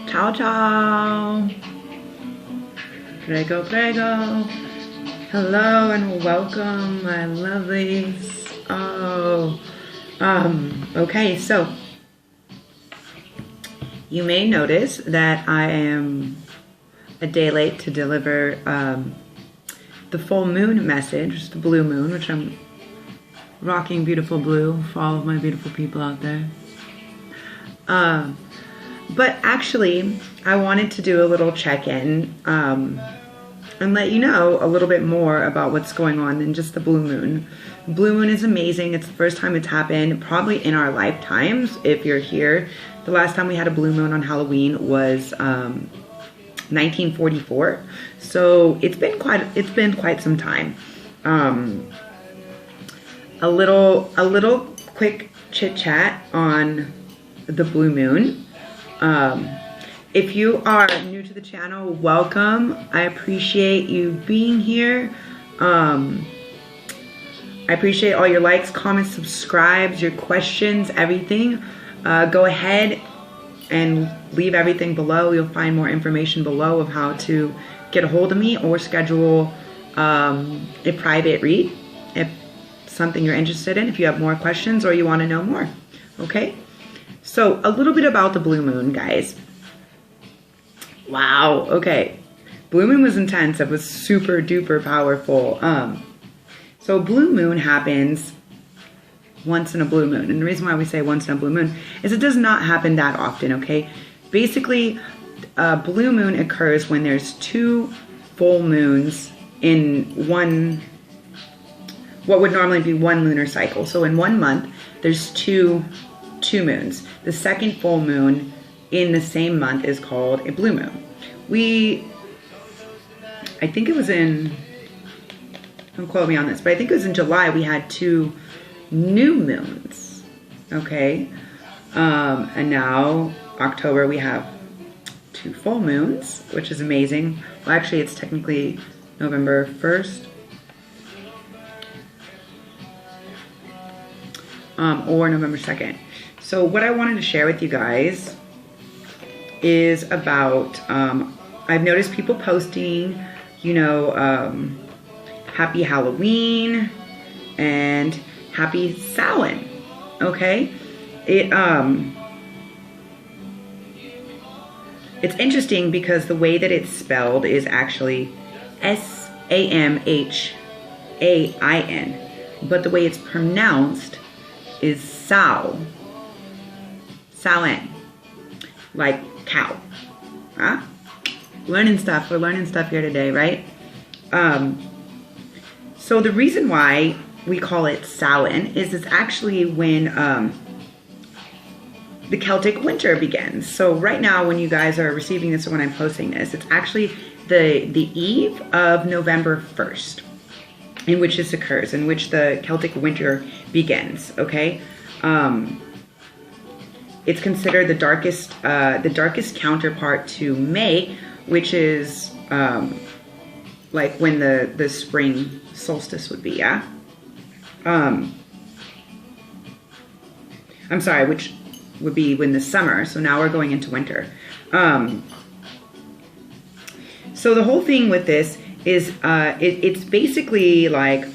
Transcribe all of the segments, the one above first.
Ciao, ciao. Prego, prego. Hello and welcome, my lovelies. Oh, okay, so you may notice that I am a day late to deliver the full moon message, the blue moon, which I'm rocking beautiful blue for all of my beautiful people out there. But actually, I wanted to do a little check-in and let you know a little bit more about what's going on than just the blue moon. Blue moon is amazing. It's the first time it's happened probably in our lifetimes if you're here. The last time we had a blue moon on Halloween was 1944. So it's been quite some time. A little quick chit chat on the blue moon. If you are new to the channel, welcome. I appreciate you being here. I appreciate all your likes, comments, subscribes, your questions, everything. Go ahead and leave everything below. You'll find more information below of how to get a hold of me or schedule a private read if something you're interested in, if you have more questions or you want to know more. Okay? So a little bit about the blue moon, guys. Wow, okay. Blue moon was intense. It was super duper powerful. So blue moon happens once in a blue moon. And the reason why we say once in a blue moon is it does not happen that often, okay? Basically, blue moon occurs when there's two full moons in one, what would normally be one lunar cycle. So in 1 month, there's two moons. The second full moon in the same month is called a blue moon. I think it was in, don't quote me on this, but I think it was in July we had 2 new moons, okay? And now October we have 2 full moons, which is amazing. Well, actually it's technically November 1st. Or November 2nd. So what I wanted to share with you guys is about, I've noticed people posting, you know, happy Halloween and happy Samhain, okay? It's interesting because the way that it's spelled is actually S-A-M-H-A-I-N, but the way it's pronounced is Samhain, like cow. Huh? Learning stuff. We're learning stuff here today, right? So the reason why we call it Samhain is it's actually when the Celtic winter begins. So right now when you guys are receiving this or when I'm posting this, it's actually the eve of November 1st. In which this occurs, in which the Celtic winter begins, okay? It's considered the darkest counterpart to May, which is like when the spring solstice would be, yeah? I'm sorry, which would be when the summer, so now we're going into winter. So the whole thing with this is it's basically like,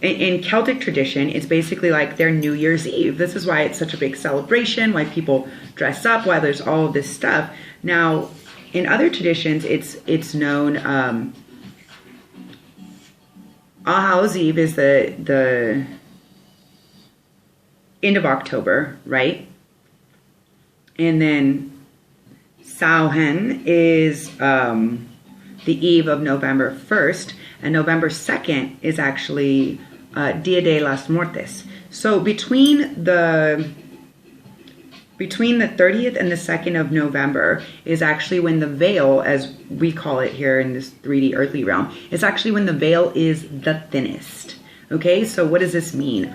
in Celtic tradition, it's basically like their New Year's Eve. This is why it's such a big celebration, why people dress up, why there's all of this stuff. Now, in other traditions, it's known, All Hallows Eve is the end of October, right? And then Samhain is the eve of November 1st, and November 2nd is actually Dia de las Muertes. So between the 30th and the 2nd of November is actually when the veil, as we call it here in this 3D earthly realm, is actually when the veil is the thinnest. Okay, so what does this mean?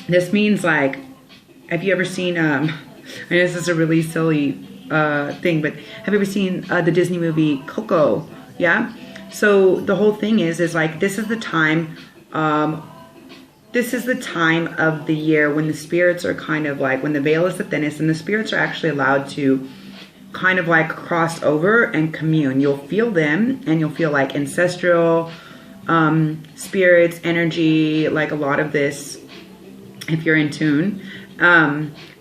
This means, like, have you ever seen, I know this is a really silly thing, but have you ever seen the Disney movie Coco? Yeah? So the whole thing is like, this is the time this is the time of the year when the spirits are kind of like, when the veil is the thinnest and the spirits are actually allowed to kind of like cross over and commune. You'll feel them, and you'll feel like ancestral spirits, energy, like a lot of this, if you're in tune,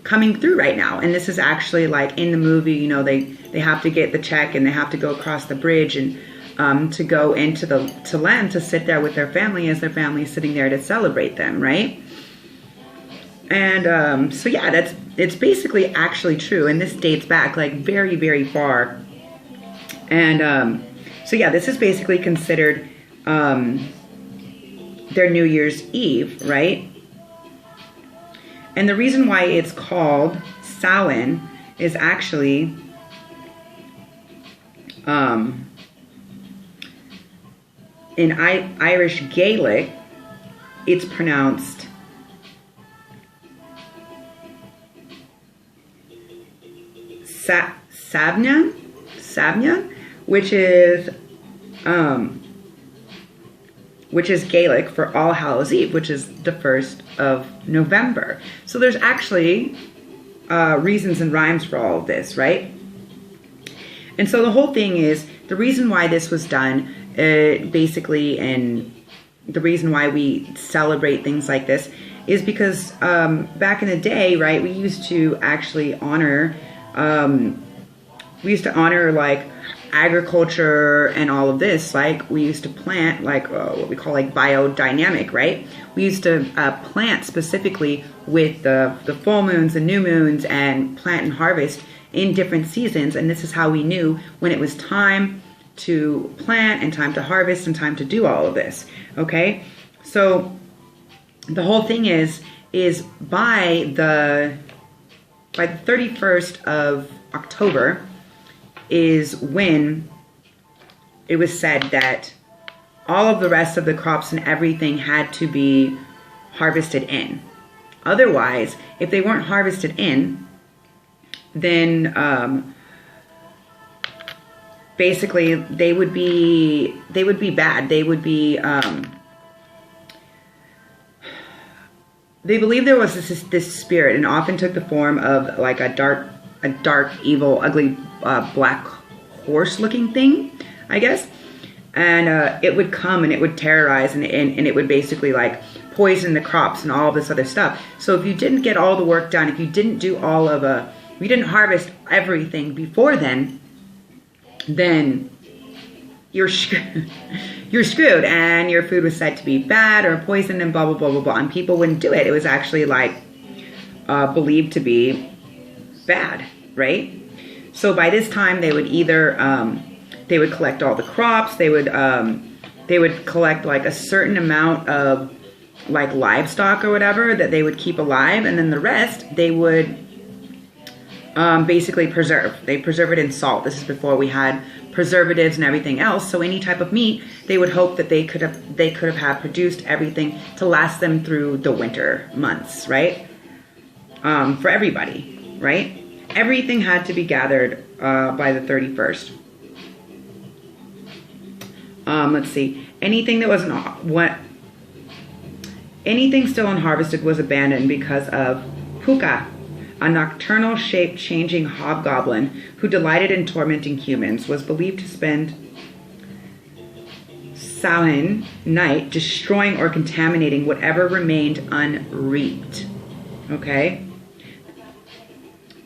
coming through right now. And this is actually like in the movie, you know, they have to get the check and they have to go across the bridge and to go into to land, to sit there with their family as their family is sitting there to celebrate them, right? And so yeah, it's basically actually true, and this dates back like very, very far. And so yeah, this is basically considered their New Year's Eve, right? And the reason why it's called Samhain is actually in Irish Gaelic, it's pronounced Sabnia, which is Gaelic for All Hallows Eve, which is the 1st of November. So there's actually reasons and rhymes for all of this, right? And so the whole thing is, the reason why this was done, basically, and the reason why we celebrate things like this is because back in the day, right, we used to actually honor, like agriculture and all of this. Like we used to plant like what we call like biodynamic, right? We used to plant specifically with the full moons and new moons, and plant and harvest in different seasons. And this is how we knew when it was time to plant and time to harvest and time to do all of this. Okay, so the whole thing is by the 31st of October is when it was said that all of the rest of the crops and everything had to be harvested in. Otherwise, if they weren't harvested in, then basically they would be bad. They would be they believed there was this spirit, and often took the form of like a dark, evil, ugly, black horse-looking thing, I guess. And it would come and it would terrorize, and it would basically like poison the crops and all this other stuff. So if you didn't get all the work done, if you didn't do all of if you didn't harvest everything before then you're screwed, and your food was said to be bad or poisoned and blah, blah, blah, blah, blah. And people wouldn't do it. It was actually like believed to be bad, right? So by this time they would either, they would collect all the crops. They would collect like a certain amount of like livestock or whatever that they would keep alive. And then the rest they would basically preserve. They preserve it in salt. This is before we had preservatives and everything else. So any type of meat, they would hope that they could have had produced everything to last them through the winter months, right? For everybody, right? Everything had to be gathered by the 31st. Let's see. Anything that wasn't anything still unharvested was abandoned because of Puka, a nocturnal shape-changing hobgoblin who delighted in tormenting humans, was believed to spend Samhain night destroying or contaminating whatever remained unreaped. Okay?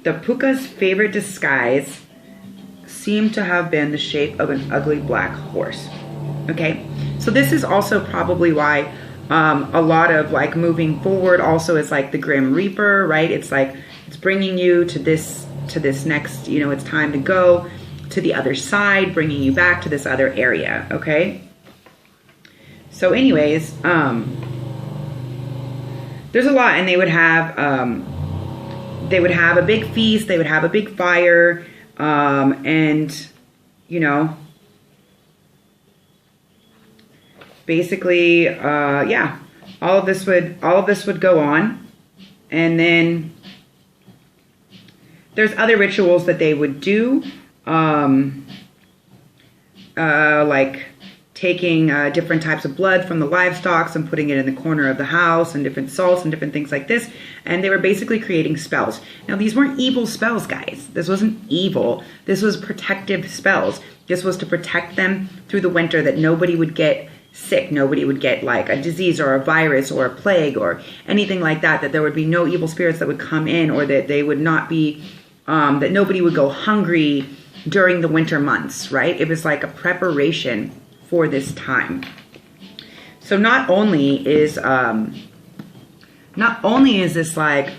The Puka's favorite disguise seemed to have been the shape of an ugly black horse. Okay? So this is also probably why a lot of like moving forward also is like the Grim Reaper, right? It's like it's bringing you to this next, you know, it's time to go to the other side, bringing you back to this other area, okay? So anyways, there's a lot, and they would have a big feast, they would have a big fire, and, you know, basically, yeah, all of this would go on. And then there's other rituals that they would do, like taking different types of blood from the livestock and putting it in the corner of the house, and different salts and different things like this. And they were basically creating spells. Now, these weren't evil spells, guys. This wasn't evil. This was protective spells. This was to protect them through the winter, that nobody would get sick. Nobody would get like a disease or a virus or a plague or anything like that, that there would be no evil spirits that would come in, or that they would not be, that nobody would go hungry during the winter months, right? It was like a preparation for this time. So not only is this like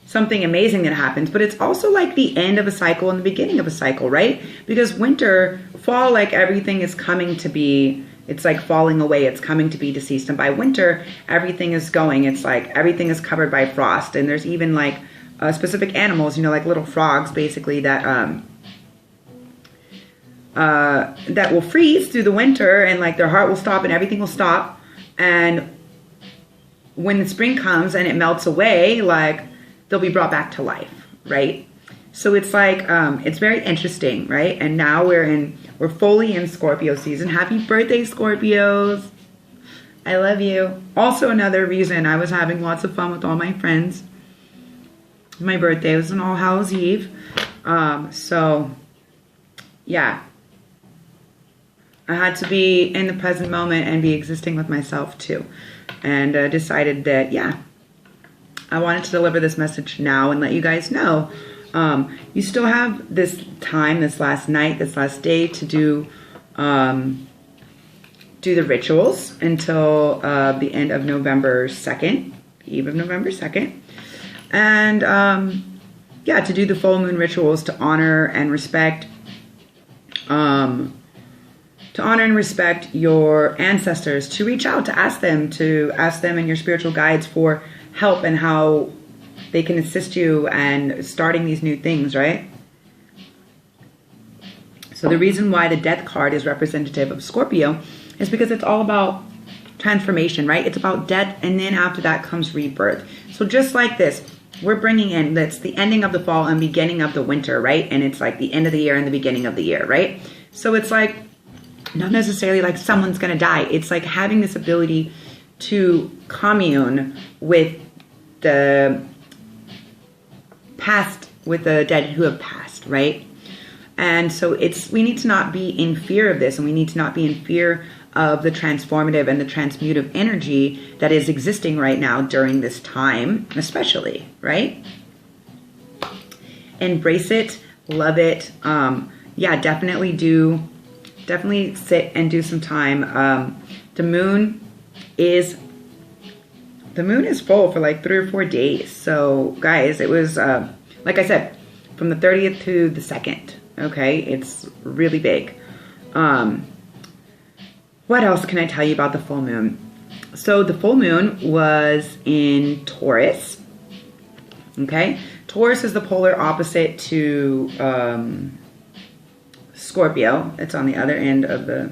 something amazing that happens, but it's also like the end of a cycle and the beginning of a cycle, right? Because winter, fall, like everything is coming to be, it's like falling away, it's coming to be deceased. And by winter, everything is going, it's like everything is covered by frost. And there's even like specific animals, you know, like little frogs basically that that will freeze through the winter, and like their heart will stop and everything will stop. And when the spring comes and it melts away, like they'll be brought back to life, right? So it's like, it's very interesting, right? And now we're fully in Scorpio season. Happy birthday, Scorpios. I love you. Also, another reason I was having lots of fun with all my friends. My birthday was on All Hallows Eve. So yeah, I had to be in the present moment and be existing with myself too. And decided that, yeah, I wanted to deliver this message now and let you guys know. You still have this time, this last night, this last day to do the rituals until the end of November 2nd, eve of November 2nd. And yeah, to do the full moon rituals to honor and respect your ancestors, to reach out, to ask them and your spiritual guides for help and how they can assist you and starting these new things, right? So the reason why the death card is representative of Scorpio is because it's all about transformation, right? It's about death, and then after that comes rebirth. So just like this, we're bringing in, that's the ending of the fall and beginning of the winter, right? And it's like the end of the year and the beginning of the year, right? So it's like, not necessarily like someone's going to die. It's like having this ability to commune with the past, with the dead who have passed, right? And so we need to not be in fear of this, and we need to not be in fear of the transformative and the transmutive energy that is existing right now during this time, especially, right? Embrace it, love it. Yeah, definitely sit and do some time. The moon is full for like 3 or 4 days. So guys, it was, like I said, from the 30th to the 2nd. Okay, it's really big. What else can I tell you about the full moon? So the full moon was in Taurus. Okay, Taurus is the polar opposite to Scorpio. It's on the other end of the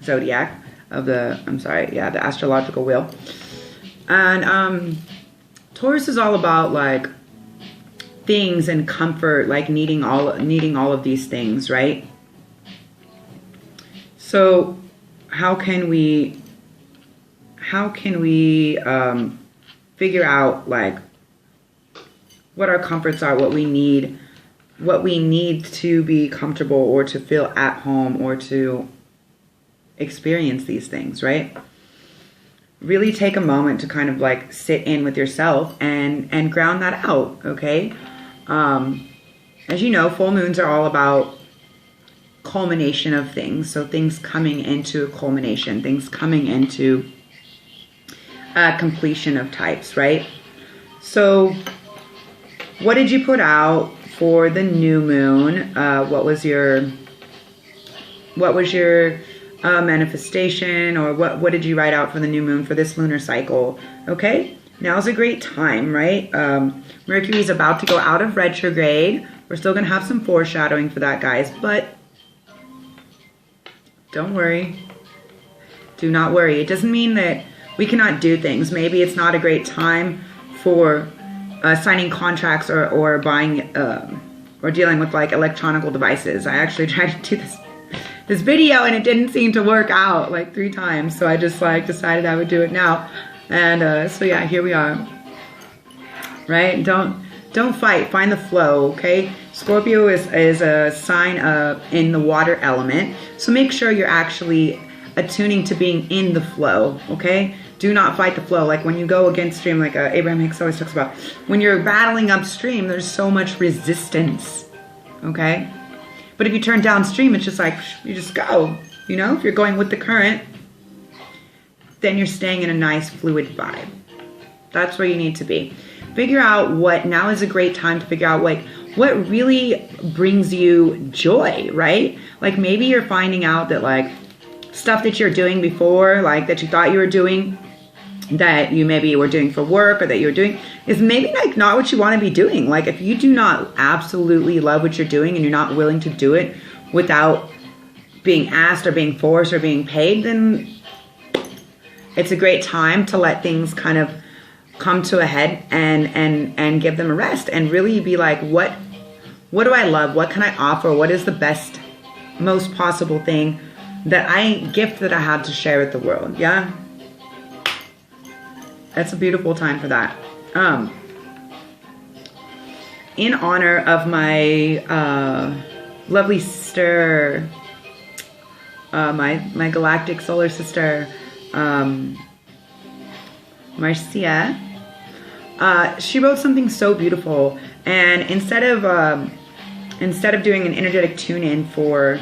zodiac, the astrological wheel. And Taurus is all about like things and comfort, like needing all of these things, right? So how can we figure out like what our comforts are, what we need to be comfortable or to feel at home or to experience these things, right? Really take a moment to kind of like sit in with yourself and ground that out, okay? As you know, full moons are all about culmination of things. So things coming into a culmination, things coming into a completion of types, right? So what did you put out for the new moon? What was your manifestation, or what did you write out for the new moon for this lunar cycle? Okay, now's a great time, right? Mercury is about to go out of retrograde. We're still gonna have some foreshadowing for that, guys, but don't worry. Do not worry. It doesn't mean that we cannot do things. Maybe it's not a great time for signing contracts or buying or dealing with like electronic devices. I actually tried to do this this video and it didn't seem to work out like 3 times. So I just like decided I would do it now. And so yeah, here we are. Right? Don't fight. Find the flow, okay? Scorpio is a sign in the water element. So make sure you're actually attuning to being in the flow, okay? Do not fight the flow. Like when you go against stream, like Abraham Hicks always talks about, when you're battling upstream, there's so much resistance, okay? But if you turn downstream, it's just like, you just go, you know? If you're going with the current, then you're staying in a nice fluid vibe. That's where you need to be. Figure out now is a great time to figure out like what really brings you joy, right? Like maybe you're finding out that like stuff that you're doing before, like that you thought you were doing, that you maybe were doing for work or that you're doing is maybe like not what you want to be doing. Like if you do not absolutely love what you're doing and you're not willing to do it without being asked or being forced or being paid, then it's a great time to let things kind of come to a head and give them a rest and really be like, what do I love? What can I offer? What is the best, most possible thing that I have to share with the world? Yeah. That's a beautiful time for that. In honor of my lovely sister, my galactic solar sister, Marcia, she wrote something so beautiful. And instead of doing an energetic tune-in for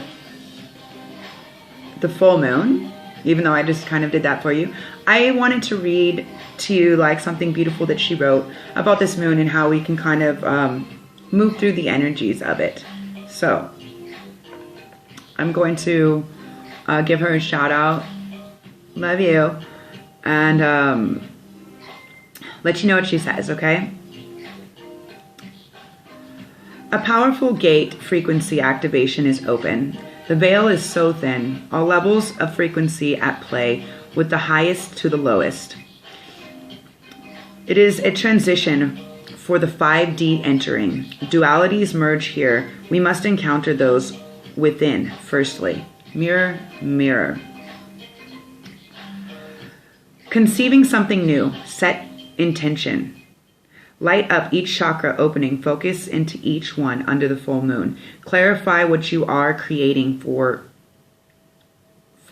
the full moon, even though I just kind of did that for you, I wanted to read to you like something beautiful that she wrote about this moon and how we can kind of move through the energies of it. So I'm going to give her a shout out. Love you. And let you know what she says, okay? A powerful gate frequency activation is open. The veil is so thin, all levels of frequency at play, with the highest to the lowest. It is a transition for the 5D entering. Dualities merge here. We must encounter those within, firstly. Mirror, mirror. Conceiving something new. Set intention. Light up each chakra opening. Focus into each one under the full moon. Clarify what you are creating for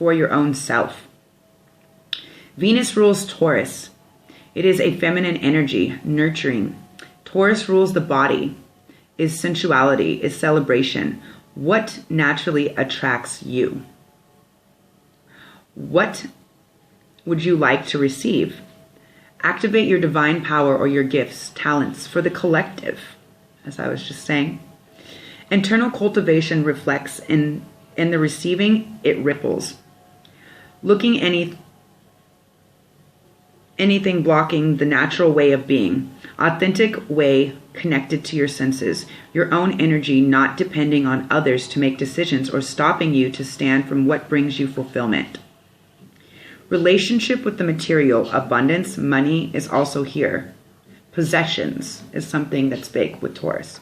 your own self. Venus rules Taurus. It is a feminine energy, nurturing. Taurus rules the body, is sensuality, is celebration. What naturally attracts you? What would you like to receive? Activate your divine power or your gifts, talents for the collective, as I was just saying. Internal cultivation reflects in the receiving, it ripples. Looking anything blocking the natural way of being, authentic way connected to your senses, your own energy not depending on others to make decisions or stopping you to stand from what brings you fulfillment. Relationship with the material, abundance, money is also here. Possessions is something that's big with Taurus.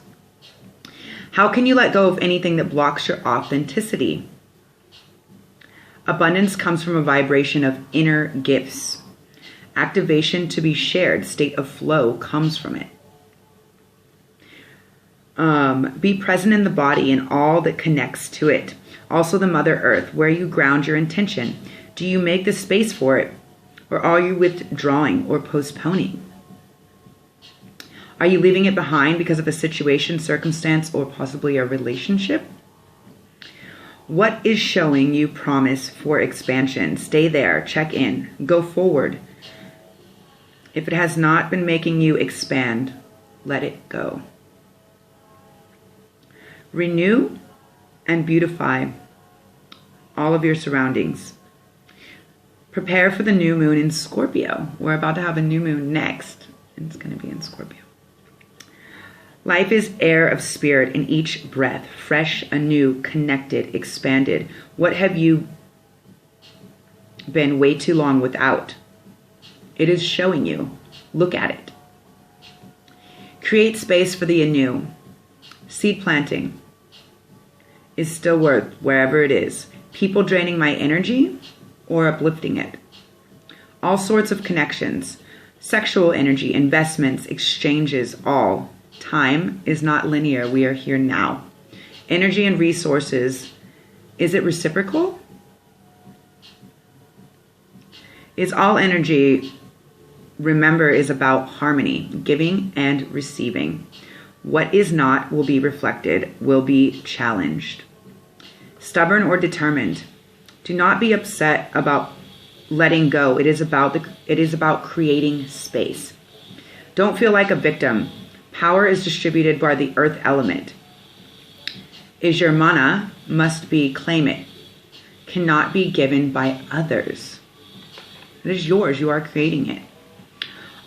How can you let go of anything that blocks your authenticity? Abundance comes from a vibration of inner gifts. Activation to be shared, state of flow comes from it. Be present in the body and all that connects to it. Also the Mother Earth, where you ground your intention. Do you make the space for it? Or are you withdrawing or postponing? Are you leaving it behind because of a situation, circumstance, or possibly a relationship? What is showing you promise for expansion? Stay there, check in, go forward. If it has not been making you expand, let it go. Renew and beautify all of your surroundings. Prepare for the new moon in Scorpio. We're about to have a new moon next, and it's going to be in Scorpio. Life is air of spirit in each breath, fresh, anew, connected, expanded. What have you been way too long without? It is showing you. Look at it. Create space for the anew. Seed planting is still worth wherever it is. People draining my energy or uplifting it. All sorts of connections, sexual energy, investments, exchanges, all. Time is not linear. We are here now. Energy and resources, is it reciprocal? Is all energy, remember, is about harmony, giving and receiving. What is not will be reflected, will be challenged. Stubborn or determined. Do not be upset about letting go. It is about creating space. Don't feel like a victim. Power is distributed by the earth element. Is your mana, must be, claim it. Cannot be given by others. It is yours. You are creating it.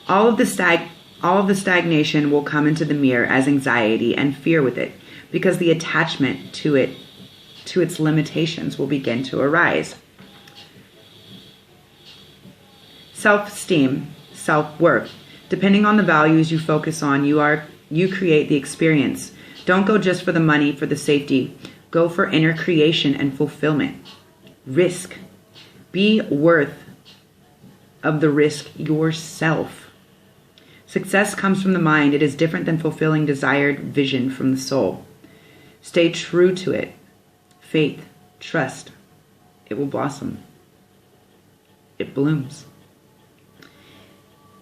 All of the stagnation will come into the mirror as anxiety and fear with it, because the attachment to it, to its limitations, will begin to arise. Self-esteem, self-worth. Depending on the values you focus on, you create the experience. Don't go just for the money, for the safety. Go for inner creation and fulfillment. Risk. Be worth of the risk yourself. Success comes from the mind. It is different than fulfilling desired vision from the soul. Stay true to it. Faith, trust. It will blossom. It blooms.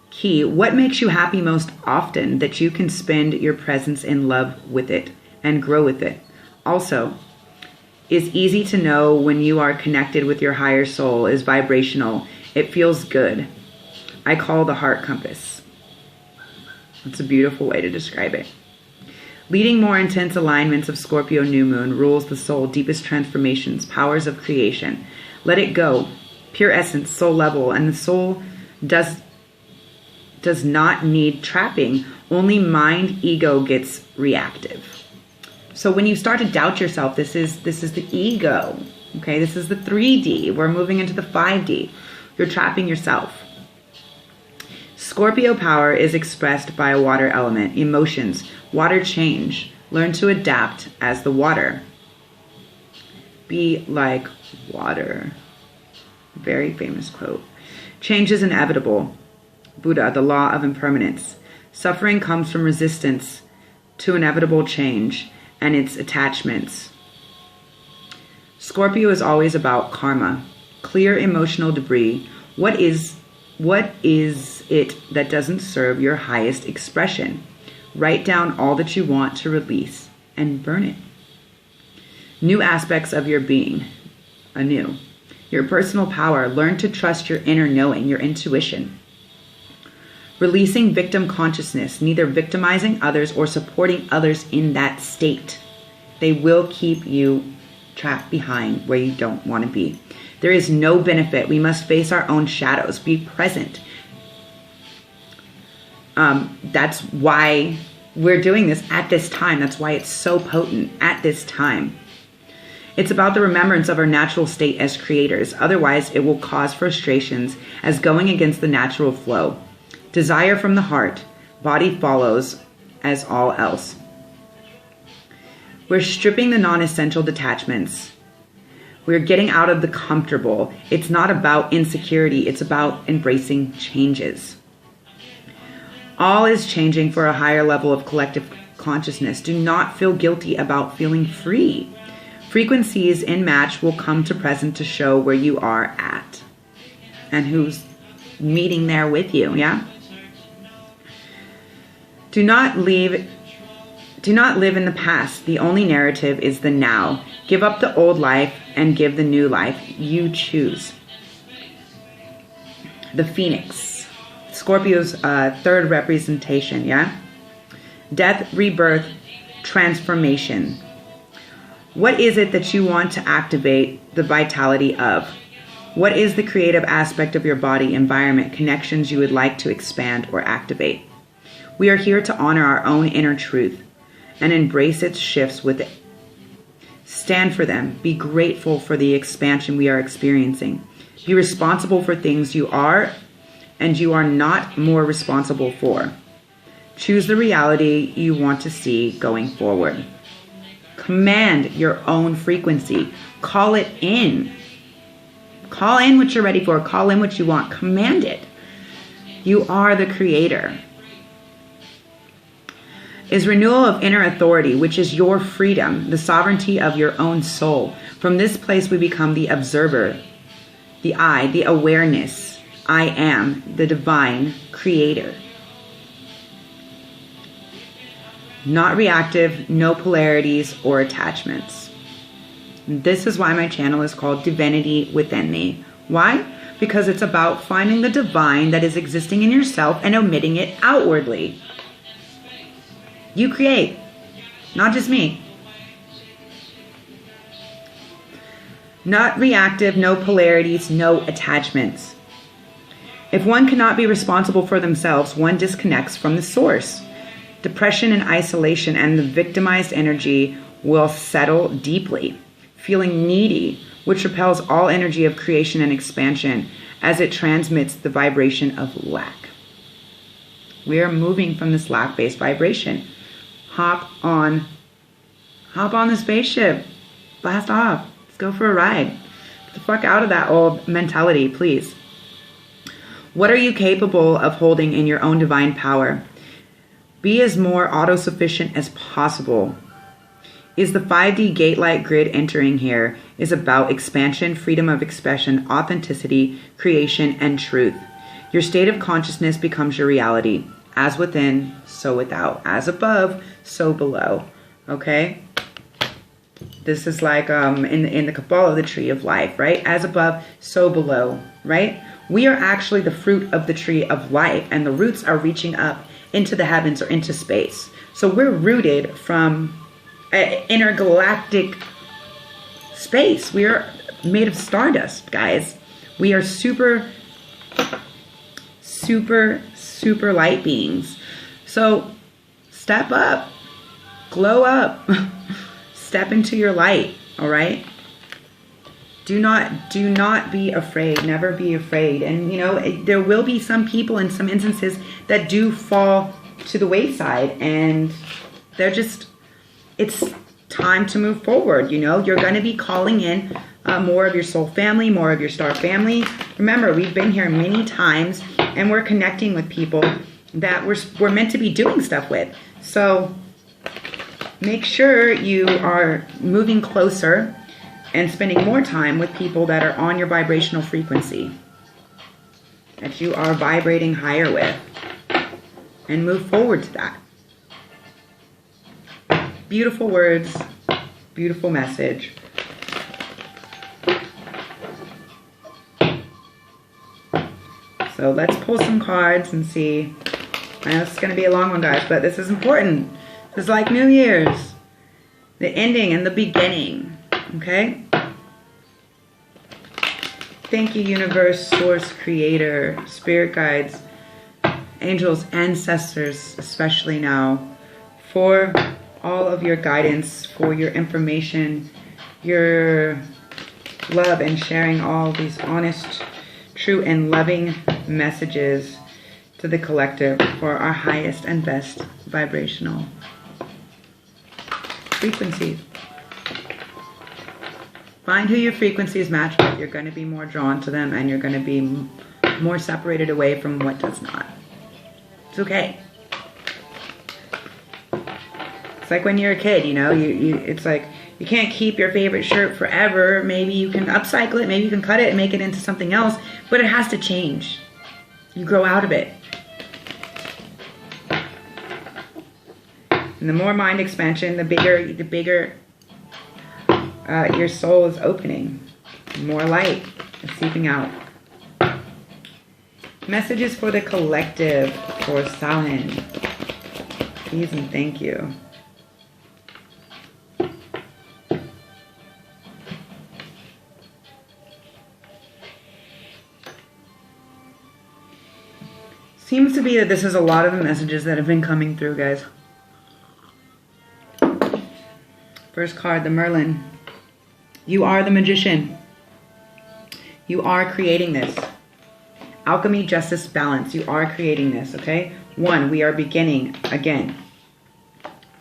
Key, what makes you happy most often, that you can spend your presence in love with it and grow with it. Also, is easy to know when you are connected with your higher soul, is vibrational. It feels good. I call the heart compass. It's a beautiful way to describe it. Leading more intense alignments of Scorpio new moon rules the soul, deepest transformations, powers of creation. Let it go. Pure essence, soul level, and the soul does not need trapping. Only mind, ego gets reactive. So when you start to doubt yourself, this is the ego. Okay, this is the 3D. We're moving into the 5D. You're trapping yourself. Scorpio power is expressed by a water element. Emotions, water change. Learn to adapt as the water. Be like water. Very famous quote. Change is inevitable. Buddha, the law of impermanence. Suffering comes from resistance to inevitable change and its attachments. Scorpio is always about karma. Clear emotional debris. What is it that doesn't serve your highest expression? Write down all that you want to release and burn it. New aspects of your being. Anew. Your personal power. Learn to trust your inner knowing, your intuition. Releasing victim consciousness, neither victimizing others or supporting others in that state. They will keep you trapped behind where you don't want to be. There is no benefit. We must face our own shadows. Be present. That's why we're doing this at this time. That's why it's so potent at this time. It's about the remembrance of our natural state as creators. Otherwise, it will cause frustrations as going against the natural flow. Desire from the heart. Body follows as all else. We're stripping the non-essential detachments. We're getting out of the comfortable. It's not about insecurity. It's about embracing changes. All is changing for a higher level of collective consciousness. Do not feel guilty about feeling free. Frequencies in match will come to present to show where you are at and who's meeting there with you, yeah? Do not live in the past. The only narrative is the now. Give up the old life and give the new life. You choose. The Phoenix. Scorpio's third representation, yeah? Death, rebirth, transformation. What is it that you want to activate the vitality of? What is the creative aspect of your body, environment, connections you would like to expand or activate? We are here to honor our own inner truth and embrace its shifts with it. Stand for them. Be grateful for the expansion we are experiencing. Be responsible for things you are and you are not more responsible for. Choose the reality you want to see going forward. Command your own frequency. Call it in. Call in what you're ready for. Call in what you want. Command it. You are the creator. Is renewal of inner authority, which is your freedom, the sovereignty of your own soul. From this place, we become the observer, the I, the awareness. I am the divine creator. Not reactive, no polarities or attachments. This is why my channel is called Divinity Within Me. Why? Because it's about finding the divine that is existing in yourself and omitting it outwardly. You create, not just me. Not reactive, no polarities, no attachments. If one cannot be responsible for themselves, one disconnects from the source. Depression and isolation and the victimized energy will settle deeply. Feeling needy, which repels all energy of creation and expansion as it transmits the vibration of lack. We are moving from this lack-based vibration. Hop on the spaceship. Blast off. Let's go for a ride. Get the fuck out of that old mentality, please. What are you capable of holding in your own divine power? Be as more autosufficient as possible. Is the 5D gate light grid entering here is about expansion, freedom of expression, authenticity, creation, and truth. Your state of consciousness becomes your reality. As within, so without. As above, so below. Okay? This is like in the Kabbalah, the tree of life, right? As above, so below, right? We are actually the fruit of the tree of life, and the roots are reaching up into the heavens or into space. So we're rooted from intergalactic space. We are made of stardust, guys. We are super light beings. So step up, glow up, step into your light. All right. Do not be afraid. Never be afraid. And you know, there will be some people in some instances that do fall to the wayside, and they're just, it's time to move forward. You know, you're going to be calling in more of your soul family, more of your star family. Remember, we've been here many times, and we're connecting with people that we're meant to be doing stuff with. So make sure you are moving closer and spending more time with people that are on your vibrational frequency, that you are vibrating higher with, and move forward to that. Beautiful words, beautiful message. So let's pull some cards and see. I know it's going to be a long one, guys, but this is important. This is like New Year's. The ending and the beginning. Okay? Thank you, universe, source, creator, spirit guides, angels, ancestors, especially now, for all of your guidance, for your information, your love, and sharing all these honest, true, and loving messages to the collective for our highest and best vibrational frequencies. Find who your frequencies match with. You're going to be more drawn to them, and you're going to be more separated away from what does not. It's okay. It's like when you're a kid, you know, it's like you can't keep your favorite shirt forever. Maybe you can upcycle it, maybe you can cut it and make it into something else, but it has to change. You grow out of it. And the more mind expansion, the bigger your soul is opening. More light is seeping out. Messages for the collective for Samhain. Please and thank you. Seems to be that this is a lot of the messages that have been coming through, guys. First card, the Merlin. You are the magician. You are creating this. Alchemy, justice, balance. You are creating this, okay? 1, we are beginning again.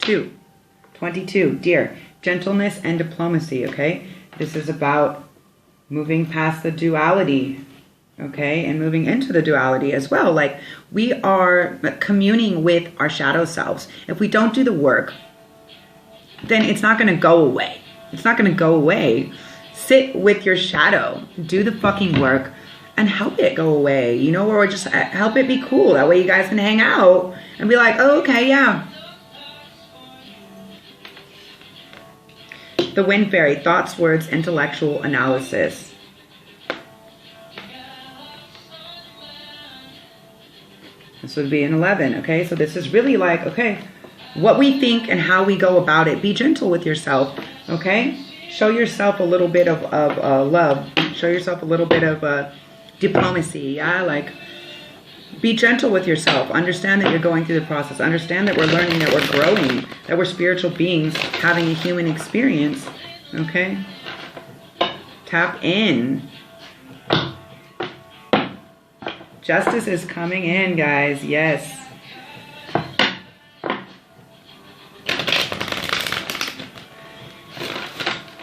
2, 22, dear. Gentleness and diplomacy, okay? This is about moving past the duality, okay? And moving into the duality as well. Like, we are communing with our shadow selves. If we don't do the work, then it's not going to go away. It's not going to go away. Sit with your shadow. Do the fucking work and help it go away. You know, or just help it be cool. That way you guys can hang out and be like, oh, okay, yeah. The Wind Fairy, thoughts, words, intellectual analysis. This would be an 11, okay? So this is really like, okay, what we think and how we go about it. Be gentle with yourself, okay? Show yourself a little bit of love. Show yourself a little bit of diplomacy, yeah? Like, be gentle with yourself. Understand that you're going through the process. Understand that we're learning, that we're growing, that we're spiritual beings having a human experience, okay? Tap in. Justice is coming in, guys. Yes.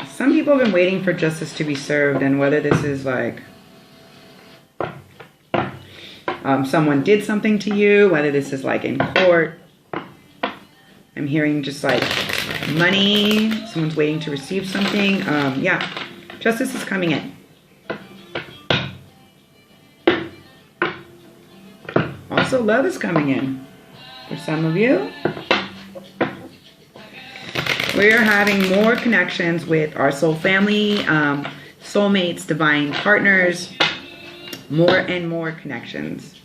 Some people have been waiting for justice to be served, and whether this is like someone did something to you, whether this is like in court. I'm hearing just like money. Someone's waiting to receive something. Yeah, justice is coming in. Also, love is coming in for some of you. We are having more connections with our soul family, soulmates, divine partners, more and more connections.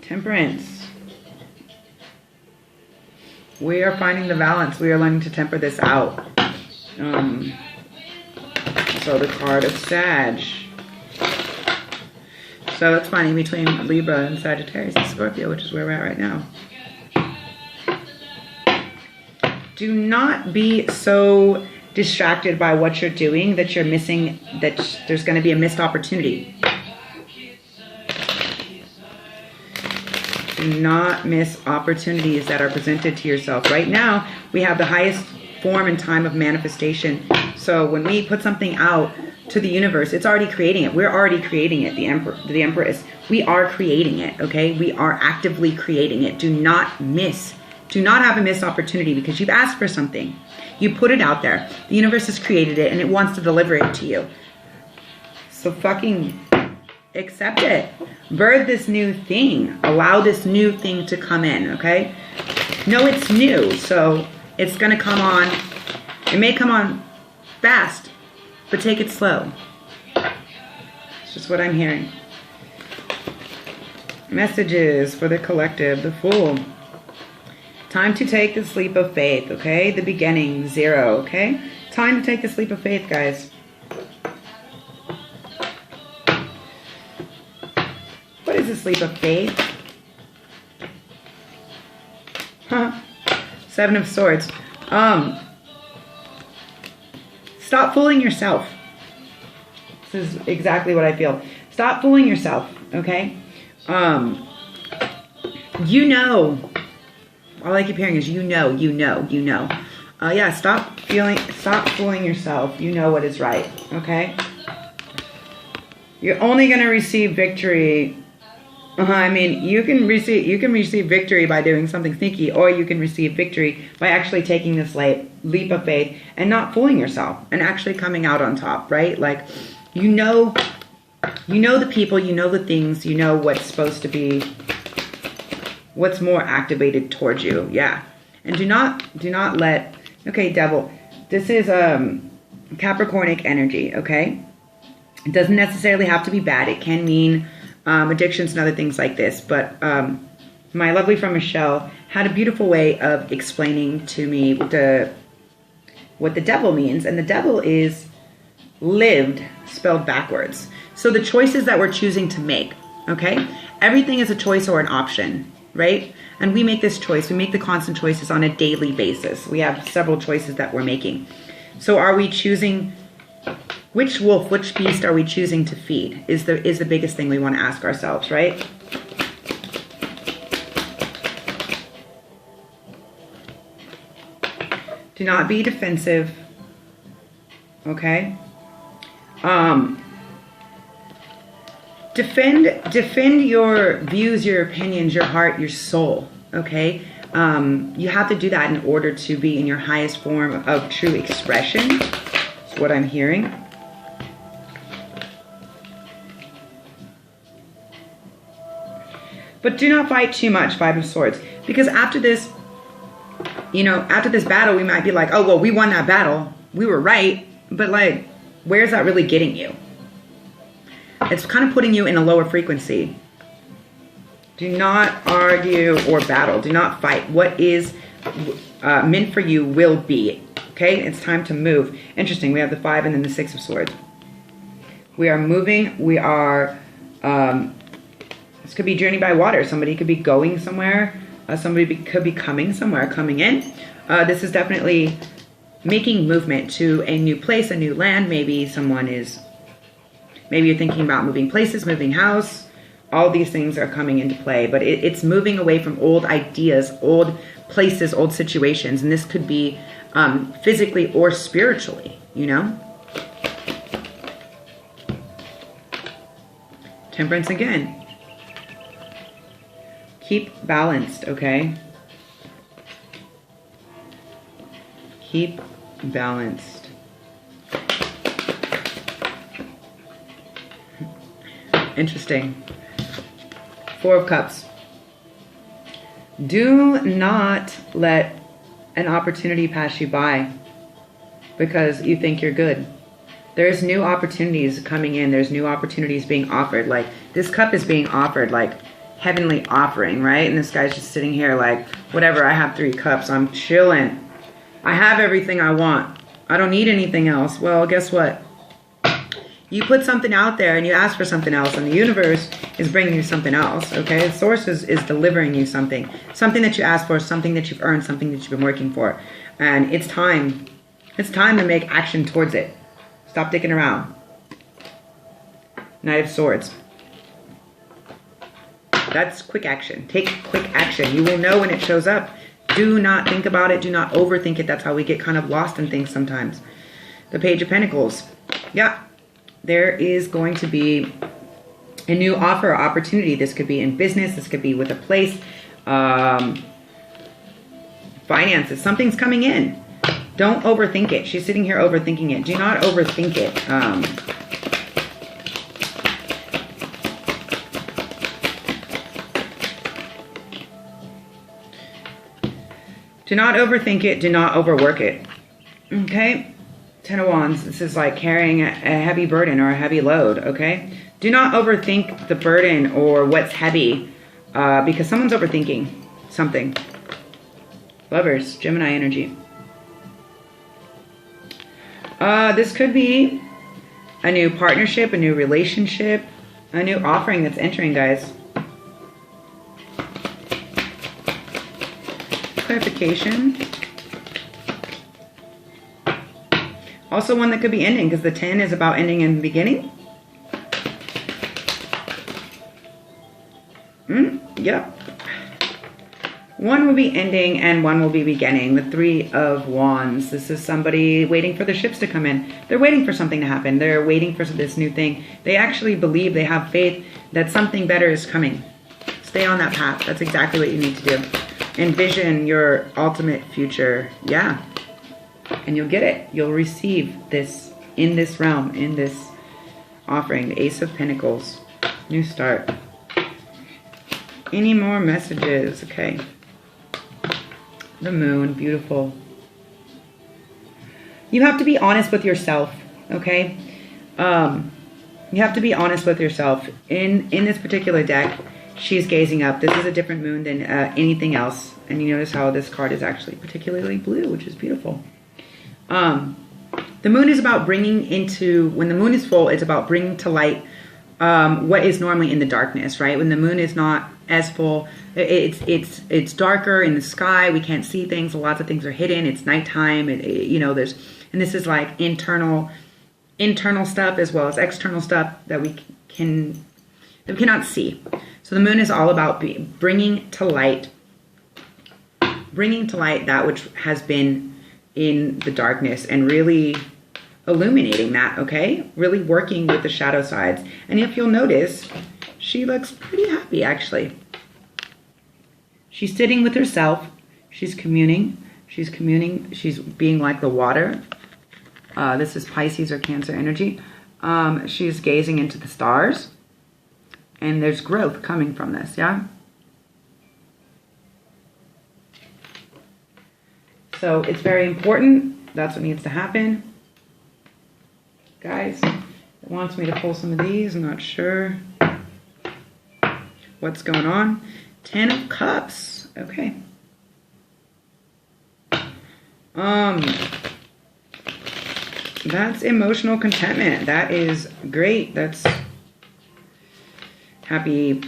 Temperance. We are finding the balance. We are learning to temper this out. So the card of Sag. So it's finding between Libra and Sagittarius and Scorpio, which is where we're at right now. Do not be so distracted by what you're doing that you're missing, that there's going to be a missed opportunity. Do not miss opportunities that are presented to yourself. Right now, we have the highest form and time of manifestation. So when we put something out to the universe, it's already creating it. We're already creating it. The Empress. We are creating it, okay? We are actively creating it. Do not miss. Do not have a missed opportunity because you've asked for something. You put it out there. The universe has created it and it wants to deliver it to you. So fucking accept it. Birth this new thing. Allow this new thing to come in, okay? No, it's new, so it's going to come on. It may come on fast, but take it slow. It's just what I'm hearing. Messages for the collective, the Fool. Time to take the sleep of faith, okay? The beginning, 0, okay? Time to take the sleep of faith, guys. What is the sleep of faith? Huh? 7 of Swords. Stop fooling yourself. This is exactly what I feel. Stop fooling yourself, okay? You know. All I keep hearing is you know. Yeah, stop fooling yourself. You know what is right, okay? You're only going to receive victory. I mean, you can receive victory by doing something sneaky, or you can receive victory by actually taking this leap of faith and not fooling yourself and actually coming out on top, right? Like, you know the people, you know the things, you know what's supposed to be, what's more activated towards you. Yeah. And do not let, okay, Devil, this is Capricornic energy, okay? It doesn't necessarily have to be bad. It can mean addictions and other things like this. But my lovely friend Michelle had a beautiful way of explaining to me what the devil means. And the devil is lived, spelled backwards. So the choices that we're choosing to make, okay? Everything is a choice or an option, right? And we make this choice. We make the constant choices on a daily basis. We have several choices that we're making. So are we choosing, which wolf, which beast are we choosing to feed is the biggest thing we want to ask ourselves, right? Do not be defensive. Okay? Defend your views, your opinions, your heart, your soul. Okay? You have to do that in order to be in your highest form of true expression. That's what I'm hearing. But do not fight too much, Five of Swords. Because after this, you know, after this battle, we might be like, oh, well, we won that battle. We were right. But like, where's that really getting you? It's kind of putting you in a lower frequency. Do not argue or battle. Do not fight. What is meant for you will be. Okay? It's time to move. Interesting. We have the 5 and then the 6 of Swords. We are moving. We are... this could be journey by water. Somebody could be going somewhere. Somebody could be coming somewhere, coming in. This is definitely making movement to a new place, a new land. Maybe you're thinking about moving places, moving house. All these things are coming into play. But it's moving away from old ideas, old places, old situations. And this could be physically or spiritually, you know. Temperance again. Keep balanced, okay? Keep balanced. Interesting. 4 of Cups. Do not let an opportunity pass you by because you think you're good. There's new opportunities coming in. There's new opportunities being offered. Like, this cup is being offered, like, heavenly offering, right? And this guy's just sitting here like, whatever, I have 3 cups. I'm chilling. I have everything I want. I don't need anything else. Well, guess what? You put something out there and you ask for something else, and the universe is bringing you something else, okay? The source is delivering you something. Something that you asked for, something that you've earned, something that you've been working for. And it's time. It's time to make action towards it. Stop dicking around. Knight of Swords. That's quick action. Take quick action. You will know when it shows up. Do not think about it. Do not overthink it. That's how we get kind of lost in things sometimes. The Page of Pentacles. Yeah. There is going to be a new offer or opportunity. This could be in business. This could be with a place. Finances. Something's coming in. Don't overthink it. She's sitting here overthinking it. Do not overthink it. Do not overthink it. Do not overwork it. Okay? 10 of Wands. This is like carrying a heavy burden or a heavy load. Okay? Do not overthink the burden or what's heavy because someone's overthinking something. Lovers. Gemini energy. This could be a new partnership, a new relationship, a new offering that's entering, guys. Clarification. Also one that could be ending, because the 10 is about ending and beginning. Yep. One will be ending and one will be beginning. The 3 of Wands. This is somebody waiting for the ships to come in. They're waiting for something to happen. They're waiting for this new thing. They actually believe, they have faith that something better is coming. Stay on that path. That's exactly what you need to do. Envision your ultimate future. Yeah. And you'll get it. You'll receive this in this realm, in this offering. The Ace of Pentacles. New start. Any more messages? Okay. The Moon. Beautiful. You have to be honest with yourself. Okay? You have to be honest with yourself. In this particular deck, she's gazing up. This is a different moon than anything else. And you notice how this card is actually particularly blue, which is beautiful. The moon is about bringing into, when the moon is full, it's about bringing to light what is normally in the darkness, right? When the moon is not as full, it's darker in the sky. We can't see things. Lots of things are hidden. It's nighttime. You know, and this is like internal stuff as well as external stuff that we cannot see. So the moon is all about bringing to light that which has been in the darkness and really illuminating that, okay? Really working with the shadow sides. And if you'll notice, she looks pretty happy, actually. She's sitting with herself. She's communing. She's being like the water. This is Pisces or Cancer energy. She's gazing into the stars. And there's growth coming from this, yeah? So it's very important. That's what needs to happen. Guys, it wants me to pull some of these. I'm not sure what's going on. 10 of Cups. Okay. That's emotional contentment. That is great. That's happy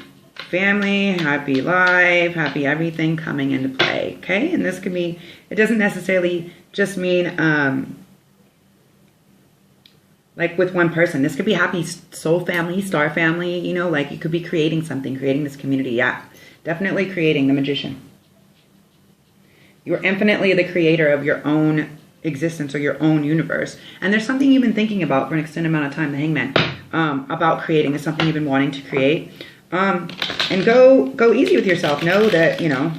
family, happy life, happy everything coming into play. Okay? And this could be, it doesn't necessarily just mean like with one person. This could be happy soul family, star family, you know, like you could be creating something, creating this community. Yeah, definitely creating the Magician. You're infinitely the creator of your own existence or your own universe. And there's something you've been thinking about for an extended amount of time, the Hangman, about creating. Is something you've been wanting to create. And go easy with yourself. Know that, you know,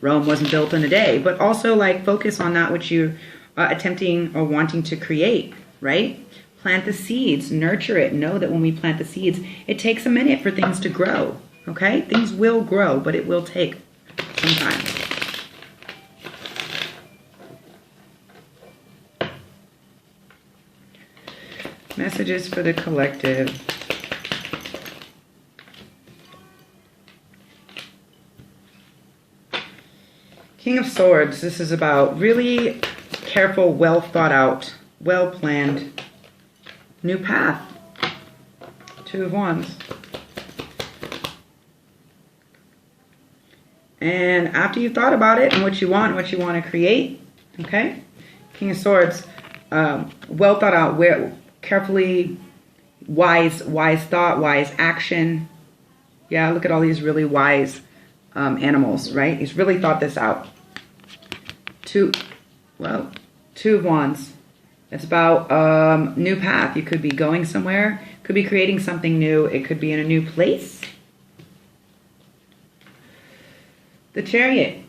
Rome wasn't built in a day. But also, like, focus on that which you're attempting or wanting to create, right? Plant the seeds. Nurture it. Know that when we plant the seeds, it takes a minute for things to grow, okay? Things will grow, but it will take some time. Messages for the collective. King of Swords. This is about really careful, well thought out, well planned new path. 2 of Wands. And after you've thought about it and what you want to create, okay? King of Swords, well thought out, carefully, wise thought, wise action. Yeah, look at all these really wise animals, right? He's really thought this out. 2 of Wands. It's about new path. You could be going somewhere, could be creating something new. It could be in a new place. The Chariot.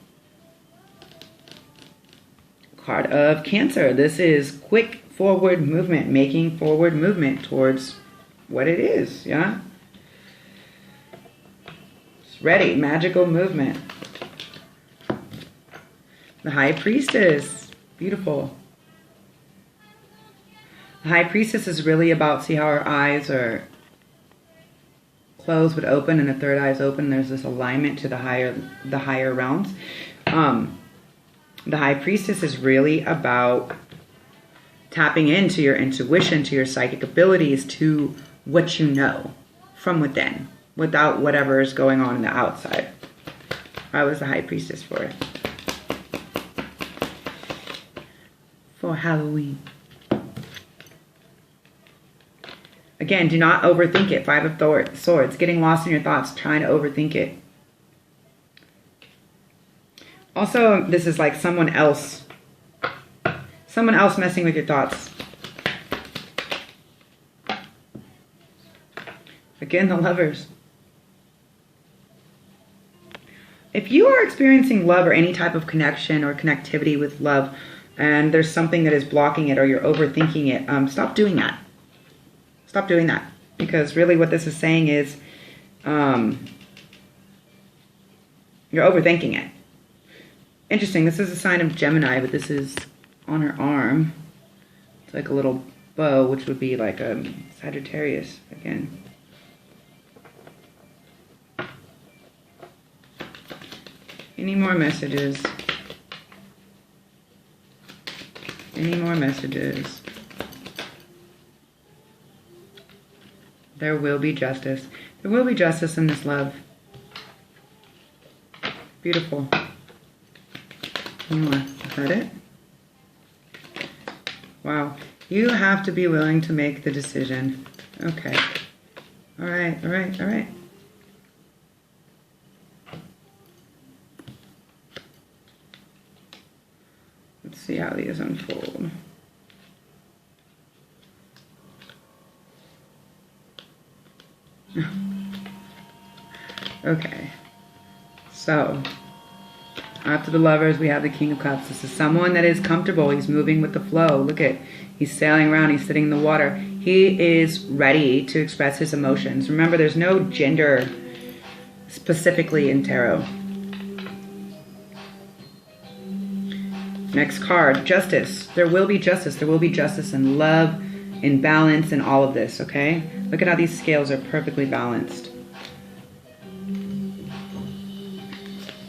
Card of Cancer. This is quick forward movement, making forward movement towards what it is, yeah? It's ready, magical movement. The High Priestess, beautiful. The High Priestess is really about, see how her eyes are closed but open and the third eye is open. There's this alignment to the higher realms. The High Priestess is really about tapping into your intuition, to your psychic abilities, to what you know from within, without whatever is going on in the outside. I was the High Priestess for it. For Halloween. Again, do not overthink it. 5 of Swords. Getting lost in your thoughts, trying to overthink it. Also, this is like someone else messing with your thoughts. Again, the Lovers. If you are experiencing love or any type of connection or connectivity with love, and there's something that is blocking it or you're overthinking it, stop doing that. Stop doing that. Because really what this is saying is you're overthinking it. Interesting. This is a sign of Gemini, but this is on her arm. It's like a little bow, which would be like a Sagittarius again. Any more messages? Any more messages? There will be justice. There will be justice in this love. Beautiful. Any more? Is that it? Wow. You have to be willing to make the decision. Okay. All right, all right, all right. Let's see how these unfold. Okay, so after the Lovers, we have the King of Cups. This is someone that is comfortable. He's moving with the flow. Look at, he's sailing around. He's sitting in the water. He is ready to express his emotions. Remember, there's no gender specifically in tarot. Next card, Justice. There will be justice. There will be justice and love, in balance, and all of this, okay? Look at how these scales are perfectly balanced.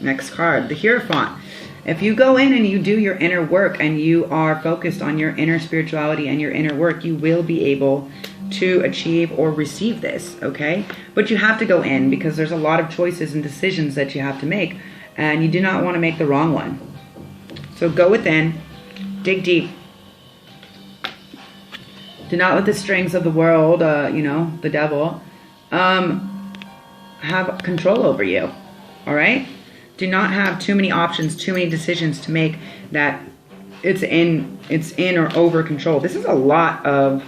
Next card, the Hierophant. If you go in and you do your inner work and you are focused on your inner spirituality and your inner work, you will be able to achieve or receive this, okay? But you have to go in because there's a lot of choices and decisions that you have to make, and you do not want to make the wrong one. So go within, dig deep. Do not let the strings of the world, you know, the devil, have control over you, all right? Do not have too many options, too many decisions to make that it's in or over control. This is a lot of,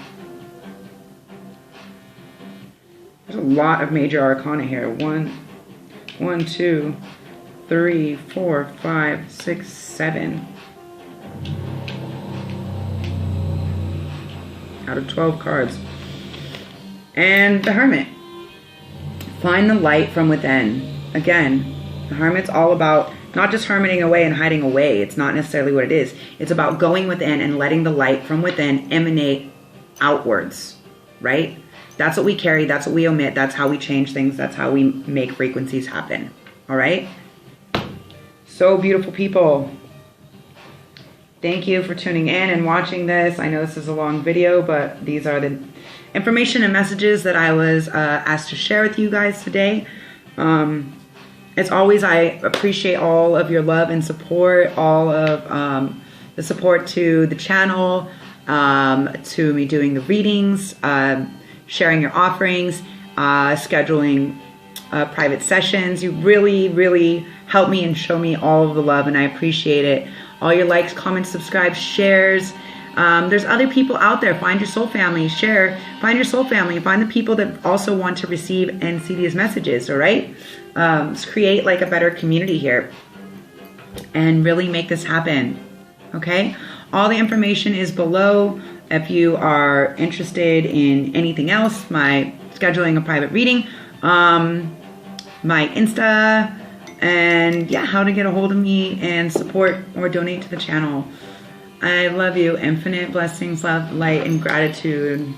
there's a lot of major arcana here. 1, 2, 3, 4, 5, 6, 7. Out of 12 cards. And the Hermit. Find the light from within. Again, the Hermit's all about not just hermiting away and hiding away. It's not necessarily what it is. It's about going within and letting the light from within emanate outwards, right? That's what we carry. That's what we omit. That's how we change things. That's how we make frequencies happen, all right? So beautiful, people. Thank you for tuning in and watching this. I know this is a long video, but these are the information and messages that I was asked to share with you guys today. As always, I appreciate all of your love and support, all of the support to the channel, to me doing the readings, sharing your offerings, scheduling private sessions. You really, really help me and show me all of the love, and I appreciate it. All your likes, comments, subscribes, shares. There's other people out there. Find your soul family. Share. Find your soul family. Find the people that also want to receive and see these messages, all right? Let's create like a better community here and really make this happen, okay? All the information is below. If you are interested in anything else, my scheduling a private reading, my Insta, and yeah, how to get a hold of me and support or donate to the channel. I love you. Infinite blessings, love, light, and gratitude.